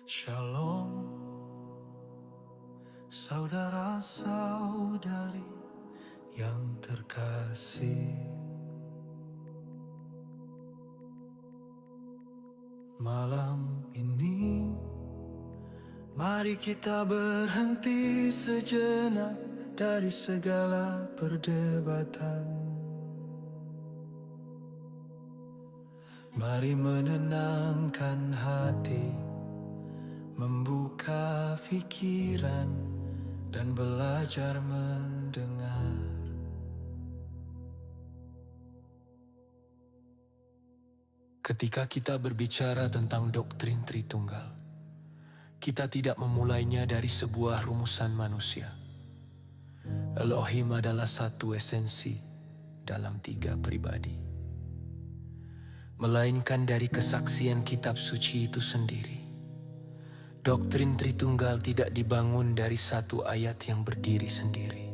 Shalom, saudara-saudari yang terkasih. Malam ini, mari kita berhenti sejenak dari segala perdebatan. Mari menenangkan hati, membuka pikiran, dan belajar mendengar. Ketika kita berbicara tentang doktrin Tritunggal, kita tidak memulainya dari sebuah rumusan manusia. Elohim adalah satu esensi dalam tiga pribadi, melainkan dari kesaksian kitab suci itu sendiri. Doktrin Tritunggal tidak dibangun dari satu ayat yang berdiri sendiri,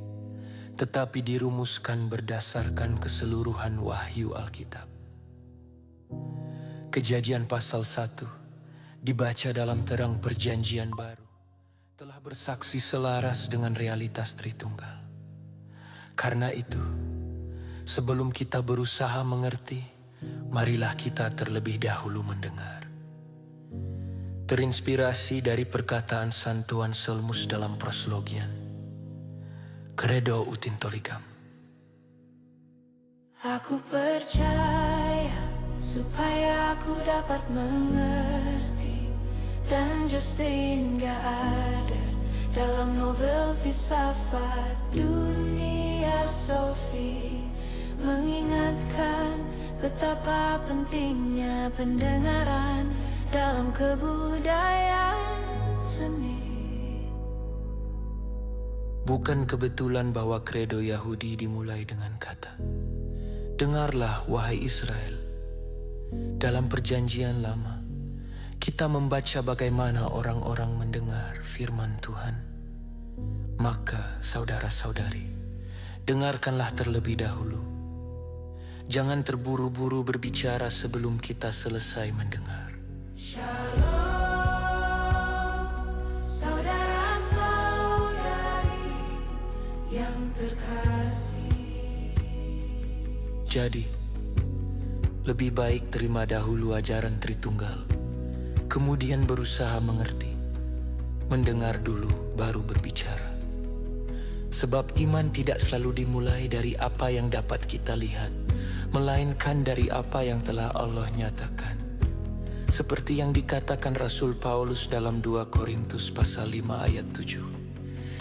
tetapi dirumuskan berdasarkan keseluruhan wahyu Alkitab. Kejadian pasal 1 dibaca dalam terang perjanjian baru telah bersaksi selaras dengan realitas Tritunggal. Karena itu, sebelum kita berusaha mengerti, marilah kita terlebih dahulu mendengar. Terinspirasi dari perkataan Santuan Selmus dalam proslogian, Credo ut intelligam. Aku percaya supaya aku dapat mengerti, dan Justin gak ada dalam novel filsafat dunia Sofi, mengingatkan betapa pentingnya pendengaran dalam kebudayaan seni. Bukan kebetulan bahwa kredo Yahudi dimulai dengan kata, "Dengarlah, wahai Israel." Dalam perjanjian lama, kita membaca bagaimana orang-orang mendengar firman Tuhan. Maka, saudara-saudari, dengarkanlah terlebih dahulu. Jangan terburu-buru berbicara sebelum kita selesai mendengar. Shalom, saudara-saudari yang terkasih. Jadi, lebih baik terima dahulu ajaran Tritunggal, kemudian berusaha mengerti. Mendengar dulu, baru berbicara. Sebab iman tidak selalu dimulai dari apa yang dapat kita lihat, melainkan dari apa yang telah Allah nyatakan. Seperti yang dikatakan Rasul Paulus dalam 2 Korintus pasal 5 ayat 7.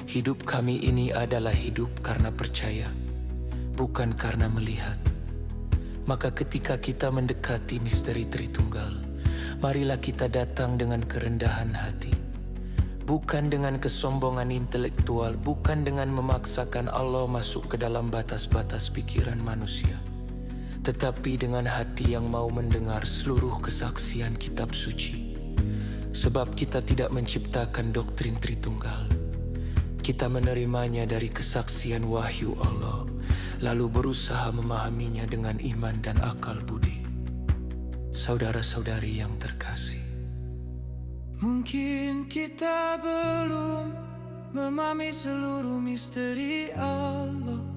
Hidup kami ini adalah hidup karena percaya, bukan karena melihat. Maka ketika kita mendekati misteri Tritunggal, marilah kita datang dengan kerendahan hati. Bukan dengan kesombongan intelektual, bukan dengan memaksakan Allah masuk ke dalam batas-batas pikiran manusia, tetapi dengan hati yang mau mendengar seluruh kesaksian kitab suci. Sebab kita tidak menciptakan doktrin Tritunggal. Kita menerimanya dari kesaksian wahyu Allah, lalu berusaha memahaminya dengan iman dan akal budi. Saudara-saudari yang terkasih, mungkin kita belum memahami seluruh misteri Allah,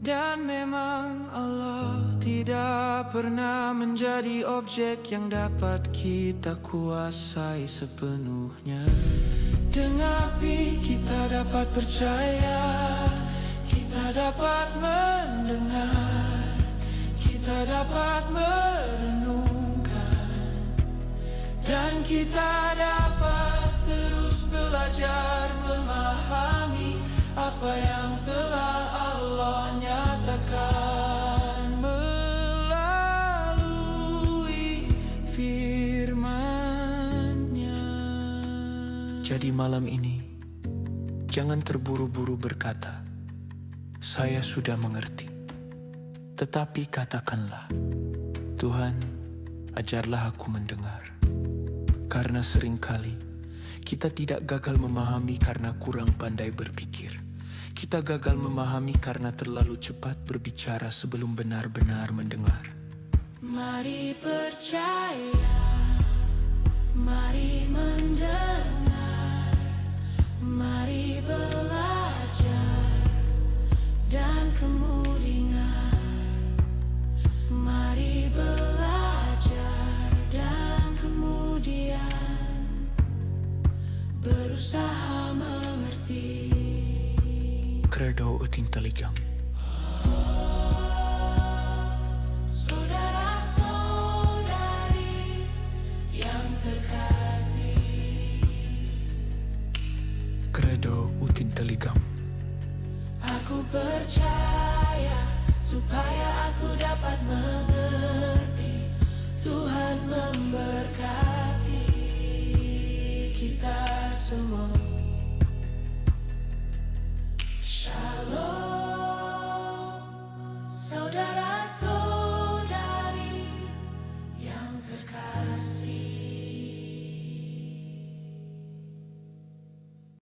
dan memang Allah tidak pernah menjadi objek yang dapat kita kuasai sepenuhnya. Tetapi kita dapat percaya, kita dapat mendengar, kita dapat merenungkan, dan kita dapat terus belajar memahami apa yang telah Allah nyatakan melalui firman-Nya. Jadi malam ini, jangan terburu-buru berkata, "Saya sudah mengerti." Tetapi katakanlah, "Tuhan, ajarlah aku mendengar." Karena seringkali kita tidak gagal memahami karena kurang pandai berpikir. Kita gagal memahami karena terlalu cepat berbicara sebelum benar-benar mendengar. Mari percaya, Mari mendengar, mari belajar, dan kemudian mari belajar dan kemudian berusaha mengerti. Credo uting taligang.